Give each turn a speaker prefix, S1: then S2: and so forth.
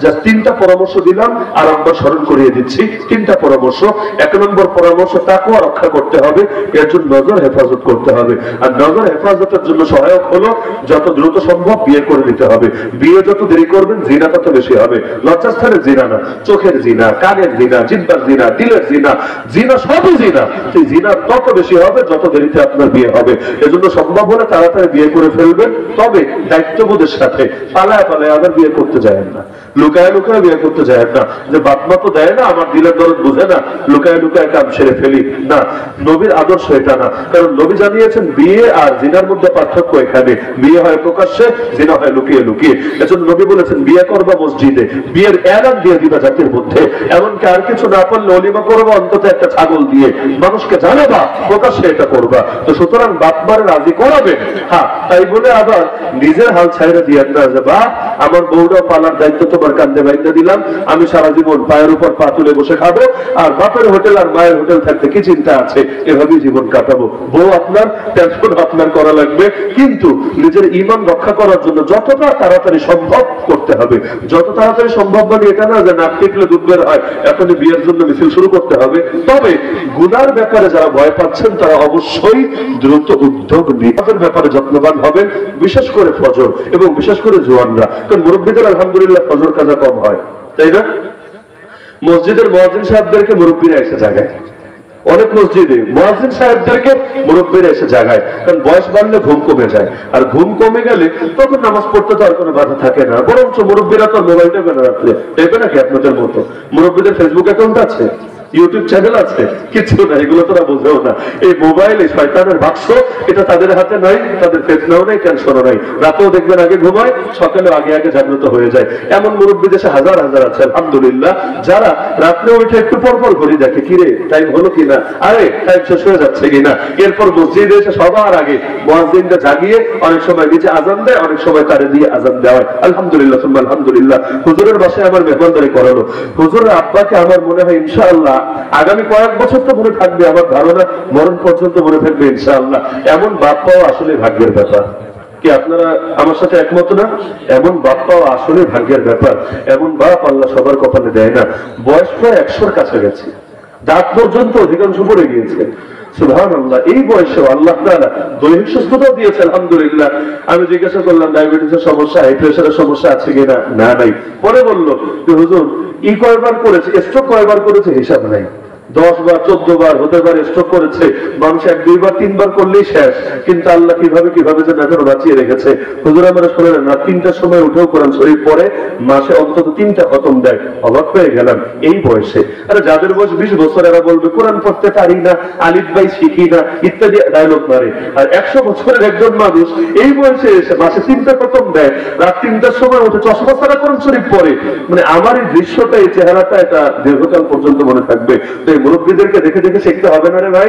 S1: যা তিনটা পরামর্শ দিলাম আর আমরা স্মরণ করিয়ে দিচ্ছি। তিনটা পরামর্শ। 1 নম্বর পরামর্শ, তাকওয়া রক্ষা করতে হবে, এর জন্য নজর হেফাজত করতে হবে। আর নজর হেফাজতের জন্য সহায়ক হলো যত দ্রুত সম্ভব বিয়ে করে নিতে হবে। বিয়ে যত দেরি করবেন জিনা তত বেশি হবে। লজ্জাস্থানের জিনা না, চোখের জিনা, কানের জিনা, জিহ্বার জিনা, দিলের জিনা, জিনা সবই জিনা। সেই জিনা তত বেশি হবে যত দেরিতে আপনার বিয়ে হবে। এজন্য সম্ভব হলে তাড়াতাড়ি বিয়ে করে ফেলবেন, তবে দায়িত্ববোধের সাথে। পালায় পালায় আবার বিয়ে করতে যায় না, লুকায় লুকায় বিয়ে করতে যায় না, যে বাপমা তো দেয় না, আমার দিলের দরদ বুঝে না, লুকায় লুকায় কাম সেরে ফেলি না। নবীর আদর্শ এটা না। কারণ নবী জানিয়েছেন বিয়ে আর জিনার মধ্যে পার্থক্য এখানে। বিয়ে হয় প্রকাশ্যে, জিনা হয় লুকিয়ে লুকিয়ে। এজন্য নবী বলেছেন বিয়ে করবা মসজিদে, বিয়ের এলান দিয়ে দিবা জাতির মধ্যে। এমনকি আর কিছু না পারলে অলিমা করবা অন্তত একটা ছাগল দিয়ে, মানুষকে জানাবা, প্রকাশ্যে এটা করবা। তো সুতরাং বাপমারে রাজি করাবেন। হ্যাঁ, তাই বলে আবার নিজের হাল ছাইড়া দিয়ে না যে বা আমার বউরা পালার দায়িত্ব তোমার কান্দে বাইন্দা দিলাম, আমি সারা জীবন পায়ের উপর পা তুলে বসে খাবো, আর বাপের হোটেল আর মায়ের হোটেল থাকতে কি চিন্তা আছে, এভাবেই জীবন কাটাবো। বউ আপনার, টেনশন আপনার করা লাগবে, কিন্তু নিজের ঈমান রক্ষা করার জন্য যতটা তাড়াতাড়ি সম্ভব করতে হবে। যত তাড়াতাড়ি সম্ভব মানে এটা না যে নাক টিপলে দুধ বের হয়, এখনই বিয়ের জন্য মিছিল শুরু করতে হবে। তবে গুনার ব্যাপারে যারা ভয় পাচ্ছেন তারা অবশ্যই দ্রুত উদ্যোগ নিয়ে ব্যাপারে যত্নবান হবেন, বিশেষ করে ফজর এবং বিশেষ করে জোয়ানরা। কারণ মুরব্বীদের আলহামদুলিল্লাহ ফজর কাজা কম হয়, তাই না? মসজিদের মুয়াজ্জিন সাহেবদেরকে মুরব্বীরা এসে জাগায়, অনেক মসজিদে মুয়াজ্জিন সাহেবদেরকে মুরব্বীরা এসে জাগায়। কারণ বয়স বাড়লে ঘুম কমে যায়, আর ঘুম কমে গেলে তখন নামাজ পড়তে তো আর কোনো বাধা থাকে না। বরঞ্চ মুরব্বীরা তো মোবাইল টেপে না, রাখলে টেপে নাকি আপনাদের মতো? মুরব্বীদের ফেসবুক অ্যাকাউন্ট আছে, ইউটিউব চ্যানেল আছে, কিছু না, এগুলো তোরা বোঝেও না। এই মোবাইলে শয়তানের বাক্স, এটা তাদের হাতে নাই, তাদের ফেতনাও নাই, টেনশনও নাই। রাতেও দেখবেন আগে ঘুমায়, সকালেও আগে আগে জাগ্রত হয়ে যায়। এমন মুরব্বী দেশে হাজার হাজার আছে আলহামদুলিল্লাহ, যারা রাত্রে উঠে একটু পরপর ঘড়ি দেখে, কিরে টাইম হলো কিনা, আরে টাইম শেষ হয়ে যাচ্ছে কিনা। এরপর মসজিদে এসে সবার আগে মুয়াজ্জিনকে জাগিয়ে অনেক সময় নিচে আজান দেয়, অনেক সময় তারে দিয়ে আজান দেওয়া হয়। আলহামদুলিল্লাহ সুম্মা আলহামদুলিল্লাহ। হুজুরের বাসায় আমার মেহমানদারি করালো। হুজুরের আব্বাকে আমার মনে হয় ইনশাআল্লাহ আগামী কয়েক বছর তো মনে থাকবে, আমার ধারণা মরণ পর্যন্ত মনে থাকবে ইনশাআল্লাহ। এমন বাপ পাওয়া আসলে ভাগ্যের ব্যাপার। কি আপনারা আমার সাথে একমত না? এমন বাপ পাওয়া আসলে ভাগ্যের ব্যাপার। এমন বাপ আল্লাহ সবার কপালে দেয় না। বয়স প্রায় 100-র কাছে গেছে, দাঁত পর্যন্ত অধিকাংশ পড়ে গিয়েছে। সুবহানাল্লাহ, এই বয়সেও আল্লাহ তাআলা দৈহিক সুস্থতাও দিয়েছে আলহামদুলিল্লাহ। আমি জিজ্ঞাসা করলাম ডায়াবেটিসের সমস্যা, হাই প্রেসারের সমস্যা আছে কিনা, না নাই। পরে বললো যে হুজুর কয়বার করেছে, স্ট্রোক কয়বার করেছে হিসাব নাই, 10 বার 14 বার হতে পারে স্ট্রোক করেছে। মানুষ 1-2 বার 3 বার করলেই শেষ, কিন্তু আল্লাহ কিভাবে যে এখনো বাঁচিয়ে রেখেছে। হুজুর আমরা শুনলেন না, 3টার সময় উঠেও কোরআন শরীফ পড়ে, মাসে অন্তত 3টা খতম দেয়। অবাক হয়ে গেলাম এই বয়সে। আরে যাদের বয়স 20 বছর এরা বলবে কোরআন পড়তে পারি না, আলিফ বাই শিখি না ইত্যাদি ডায়লগ মারে। আর 100 বছরের একজন মানুষ এই বয়সে এসে মাসে 3টা খতম দেয়, রাত 3টার সময় উঠে চশমা ছাড়া কোরআন শরীফ পড়ে। মানে আমার এই দৃশ্যটা, এই চেহারাটা, এটা দীর্ঘকাল পর্যন্ত মনে থাকবে। তো এই মুরব্বীদেরকে দেখে দেখে শিখতে হবে না রে ভাই।